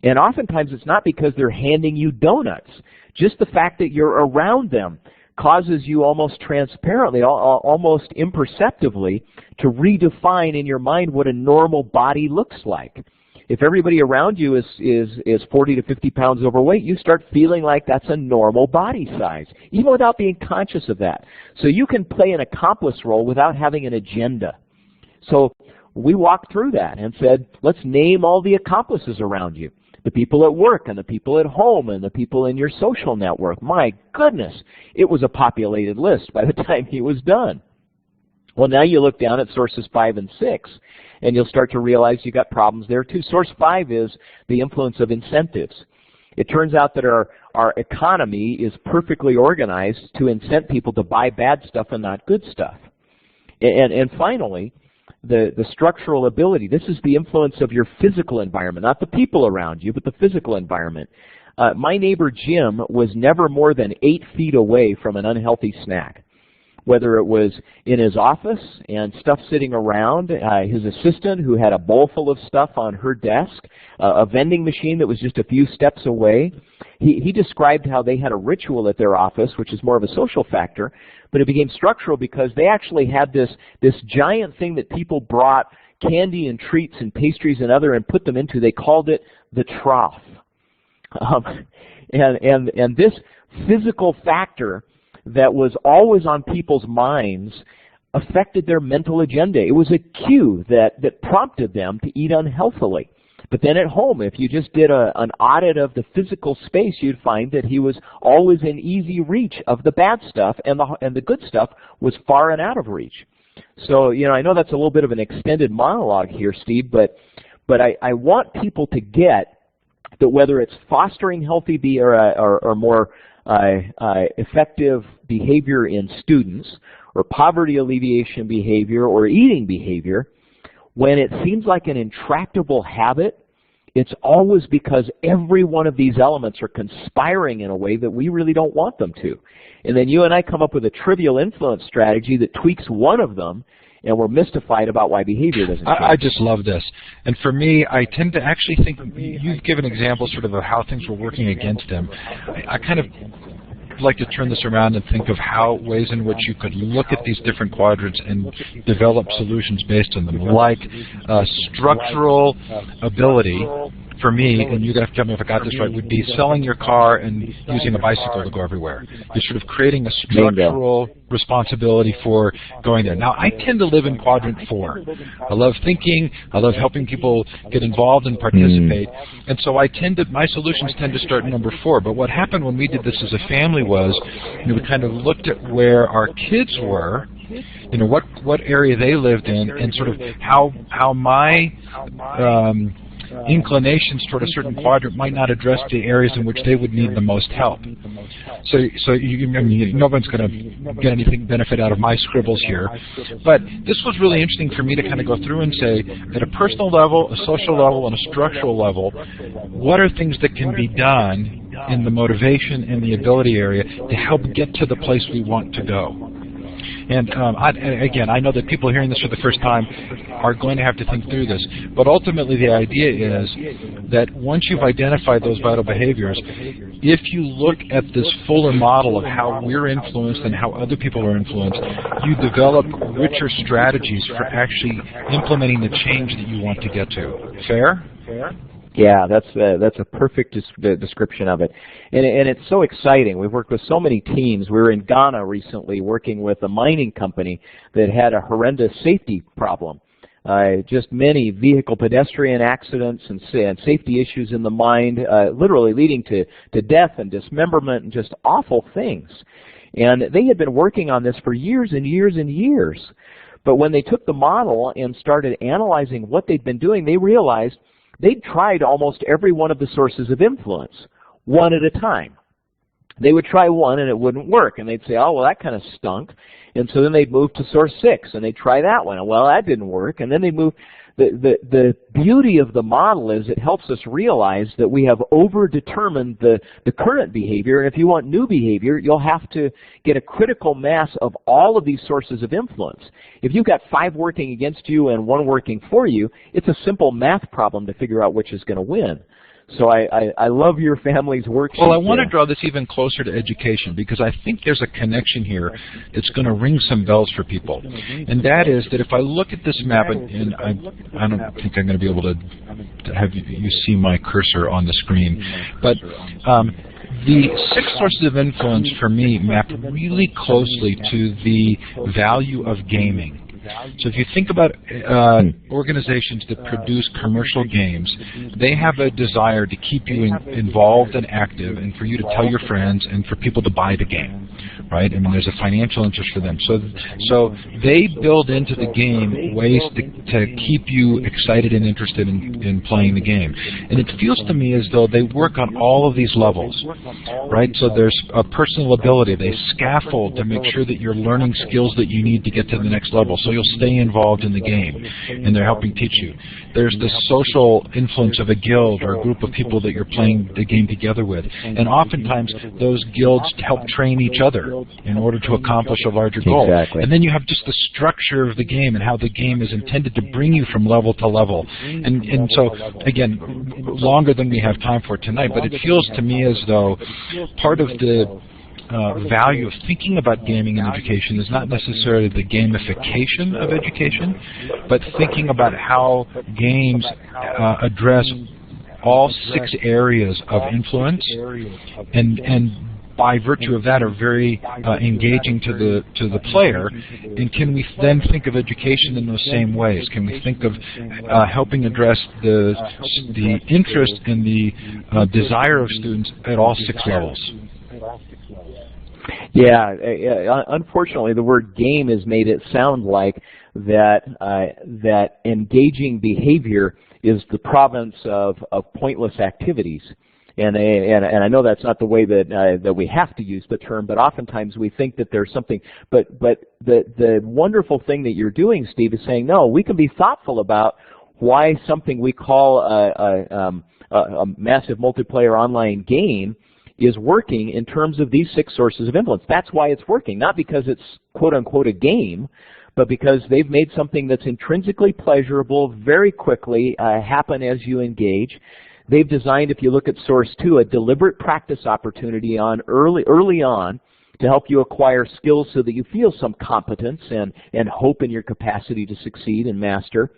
And oftentimes it's not because they're handing you donuts. Just the fact that you're around them causes you almost transparently, almost imperceptibly, to redefine in your mind what a normal body looks like. If everybody around you is 40 to 50 pounds overweight, you start feeling like that's a normal body size, even without being conscious of that. So you can play an accomplice role without having an agenda. So we walked through that and said, let's name all the accomplices around you. The people at work and the people at home and the people in your social network. My goodness, it was a populated list by the time he was done. Well, now you look down at sources 5 and 6, and you'll start to realize you got problems there too. Source 5 is the influence of incentives. It turns out that our economy is perfectly organized to incent people to buy bad stuff and not good stuff. And finally, the structural ability. This is the influence of your physical environment, not the people around you, but the physical environment. My neighbor Jim was never more than 8 feet away from an unhealthy snack. Whether it was in his office and stuff sitting around, his assistant who had a bowl full of stuff on her desk, a vending machine that was just a few steps away. He described how they had a ritual at their office, which is more of a social factor, but it became structural because they actually had this giant thing that people brought candy and treats and pastries and other and put them into. They called it the trough. And this physical factor that was always on people's minds affected their mental agenda. It was a cue that prompted them to eat unhealthily. But then at home, if you just did an audit of the physical space, you'd find that he was always in easy reach of the bad stuff, and the good stuff was far and out of reach. So, I know that's a little bit of an extended monologue here, Steve, but I want people to get that whether it's fostering healthy or more effective behavior in students, or poverty alleviation behavior, or eating behavior, when it seems like an intractable habit, it's always because every one of these elements are conspiring in a way that we really don't want them to. And then you and I come up with a trivial influence strategy that tweaks one of them, and we're mystified about why behavior doesn't change. I just love this. And for me, I tend to actually think, you've given examples sort of how things were working against him. I kind of like to turn this around and think of ways in which you could look at these different quadrants and develop solutions based on them, like structural ability. For me, and you're going to have to tell me if I got this right, would be selling your car and using a bicycle to go everywhere. You're sort of creating a structural responsibility for going there. Now, I tend to live in quadrant 4. I love thinking. I love helping people get involved and participate. And so my solutions tend to start in number 4. But what happened when we did this as a family was, we kind of looked at where our kids were, what area they lived in, and sort of how my inclinations toward a certain quadrant might not address the areas in which they would need the most help. So no one's going to get anything benefit out of my scribbles here. But this was really interesting for me to kind of go through and say, at a personal level, a social level, and a structural level, what are things that can be done in the motivation and the ability area to help get to the place we want to go. And again, I know that people hearing this for the first time are going to have to think through this, but ultimately the idea is that once you've identified those vital behaviors, if you look at this fuller model of how we're influenced and how other people are influenced, you develop richer strategies for actually implementing the change that you want to get to. Fair? Yeah, that's a perfect description of it, and it's so exciting. We've worked with so many teams. We were in Ghana recently working with a mining company that had a horrendous safety problem. Just many vehicle pedestrian accidents and safety issues in the mine, literally leading to death and dismemberment and just awful things. And they had been working on this for years and years and years. But when they took the model and started analyzing what they'd been doing, they realized they'd tried almost every one of the sources of influence, one at a time. They would try one and it wouldn't work, and they'd say, oh, well, that kind of stunk. And so then they'd move to source 6, and they'd try that one. And, well, that didn't work. And then they'd move. The beauty of the model is it helps us realize that we have over-determined the current behavior, and if you want new behavior, you'll have to get a critical mass of all of these sources of influence. If you've got 5 working against you and 1 working for you, it's a simple math problem to figure out which is going to win. So I love your family's worksheet. Well, I want to draw this even closer to education, because I think there's a connection here that's going to ring some bells for people. And that is that if I look at this map, and I don't think I'm going to be able to have you see my cursor on the screen, but the 6 sources of influence for me map really closely to the value of gaming. So if you think about organizations that produce commercial games, they have a desire to keep you involved and active, and for you to tell your friends, and for people to buy the game, right? I mean, there's a financial interest for them. So they build into the game ways to keep you excited and interested in playing the game. And it feels to me as though they work on all of these levels, right? So there's a personal ability. They scaffold to make sure that you're learning skills that you need to get to the next level. So you'll stay involved in the game, and they're helping teach you. There's the social influence of a guild or a group of people that you're playing the game together with. And oftentimes, those guilds help train each other in order to accomplish a larger goal. Exactly. And then you have just the structure of the game and how the game is intended to bring you from level to level. And so, again, longer than we have time for tonight, but it feels to me as though part of the value of thinking about gaming in education is not necessarily the gamification of education, but thinking about how games address all 6 areas of influence, and by virtue of that are very engaging to the player. And can we then think of education in those same ways? Can we think of helping address the interest and the desire of students at all 6 levels? Yeah, unfortunately, the word game has made it sound like that engaging behavior is the province of pointless activities. And I know that's not the way that we have to use the term, but oftentimes we think that there's something. But the wonderful thing that you're doing, Steve, is saying, no, we can be thoughtful about why something we call a massive multiplayer online game is working in terms of these 6 sources of influence. That's why it's working, not because it's quote-unquote a game, but because they've made something that's intrinsically pleasurable very quickly happen as you engage. They've designed, if you look at source 2, a deliberate practice opportunity early on to help you acquire skills so that you feel some competence and hope in your capacity to succeed and master.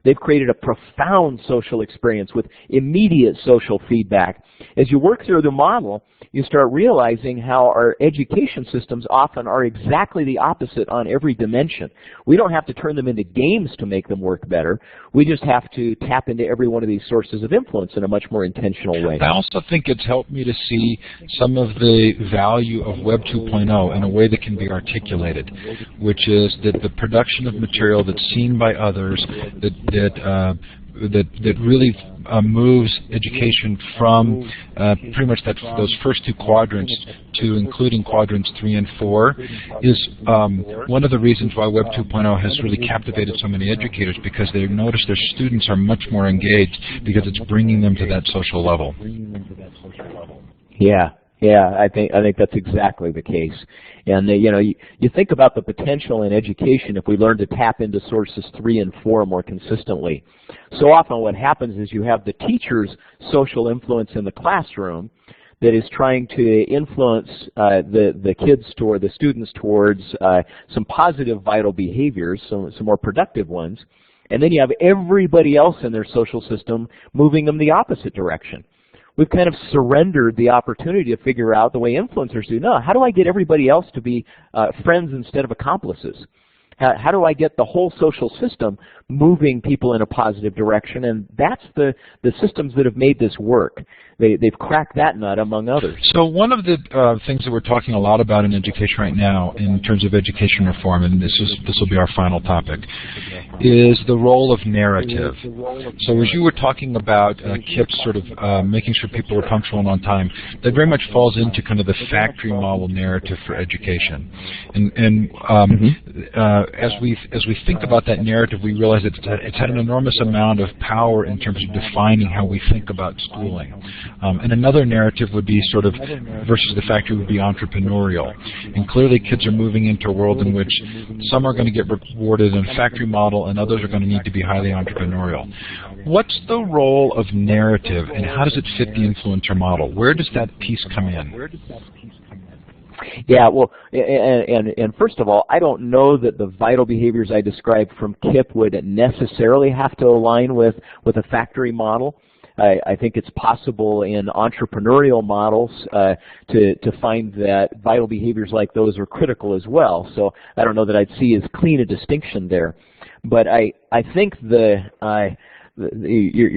They've created a profound social experience with immediate social feedback. As you work through the model, you start realizing how our education systems often are exactly the opposite on every dimension. We don't have to turn them into games to make them work better. We just have to tap into every one of these sources of influence in a much more intentional way. I also think it's helped me to see some of the value of Web 2.0 2.0 in a way that can be articulated, which is that the production of material that's seen by others, that really moves education from pretty much those first two quadrants to including quadrants 3 and 4 is one of the reasons why Web 2.0 has really captivated so many educators, because they notice their students are much more engaged because it's bringing them to that social level. Yeah, I think that's exactly the case. And you think about the potential in education if we learn to tap into sources 3 and 4 more consistently. So often what happens is you have the teacher's social influence in the classroom that is trying to influence the students towards some positive vital behaviors, some more productive ones, and then you have everybody else in their social system moving them the opposite direction. We've kind of surrendered the opportunity to figure out the way influencers do. No, how do I get everybody else to be friends instead of accomplices? How do I get the whole social system moving people in a positive direction? And that's the systems that have made this work. They've cracked that nut, among others. So one of the things that we're talking a lot about in education right now in terms of education reform, and this will be our final topic, is the role of narrative. So as you were talking about KIPS sort of making sure people were punctual and on time, that very much falls into kind of the factory model narrative for education. And as we think about that narrative, we realize that it's had an enormous amount of power in terms of defining how we think about schooling. And another narrative would be sort of, versus the factory, would be entrepreneurial. And clearly kids are moving into a world in which some are going to get rewarded in a factory model and others are going to need to be highly entrepreneurial. What's the role of narrative and how does it fit the influencer model? Where does that piece come in? Yeah, well, and first of all, I don't know that the vital behaviors I described from KIP would necessarily have to align with a factory model. I think it's possible in entrepreneurial models to find that vital behaviors like those are critical as well. So I don't know that I'd see as clean a distinction there. But I think you're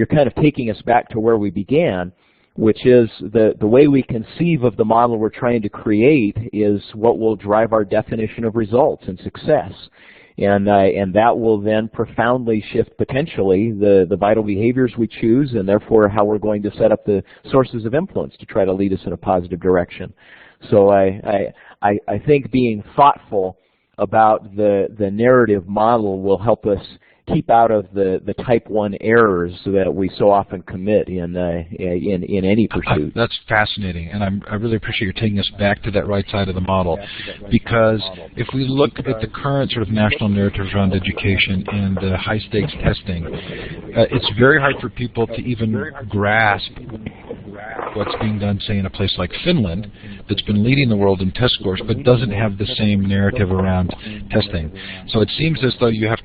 kind of taking us back to where we began, which is the way we conceive of the model we're trying to create is what will drive our definition of results and success. And that will then profoundly shift potentially the vital behaviors we choose and therefore how we're going to set up the sources of influence to try to lead us in a positive direction. So I think being thoughtful about the narrative model will help us keep out of the type 1 errors that we so often commit in any pursuit. That's fascinating, and I really appreciate you taking us back to that right side of the model, because if we look at the current sort of national narratives around education and the high-stakes testing, it's very hard for people to even grasp what's being done, say, in a place like Finland, that's been leading the world in test scores, but doesn't have the same narrative around testing. So it seems as though you have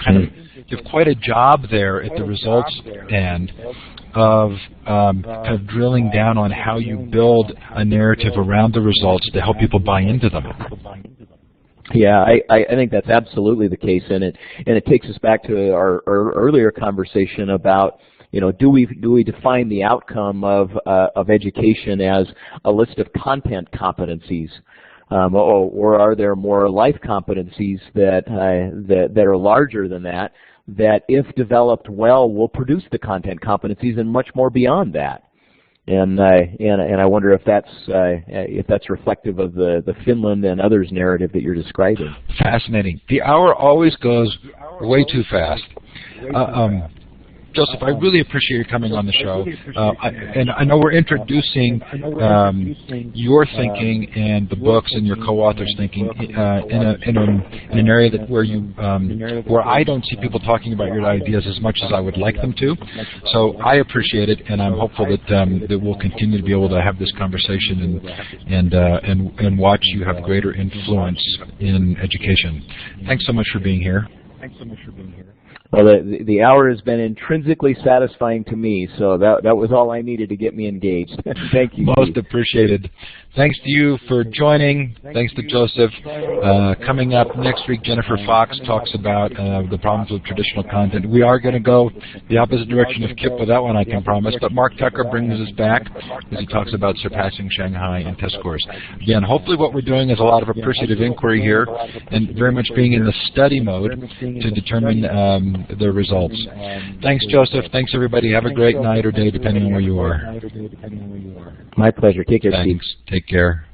quite a job there at the results end of kind of drilling down on how you build a narrative around the results to help people buy into them. Yeah, I think that's absolutely the case, and it takes us back to our earlier conversation about, do we define the outcome of education as a list of content competencies, or are there more life competencies that are larger than that if developed well will produce the content competencies and much more beyond that? And I wonder if that's reflective of the Finland and others narrative that you're describing. Fascinating. The hour always goes way too fast. Joseph, I really appreciate you coming on the show, and I know we're introducing your thinking and the books and your co-authors' thinking in an area where I don't see people talking about your ideas as much as I would like them to. So I appreciate it, and I'm hopeful that we'll continue to be able to have this conversation and watch you have greater influence in education. Thanks so much for being here. Well, the hour has been intrinsically satisfying to me, so that was all I needed to get me engaged. Thank you. Most appreciated. Thanks to you for joining. Thanks to Joseph. Coming up next week, Jennifer Fox talks about the problems with traditional content. We are going to go the opposite direction of Kip with that one, I can promise. But Mark Tucker brings us back as he talks about surpassing Shanghai in test scores. Again, hopefully what we're doing is a lot of appreciative inquiry here and very much being in the study mode to determine the results. Thanks, Joseph. Thanks, everybody. Have a great night or day, depending on where you are. My pleasure. Take care, Steve. Thanks. Take care.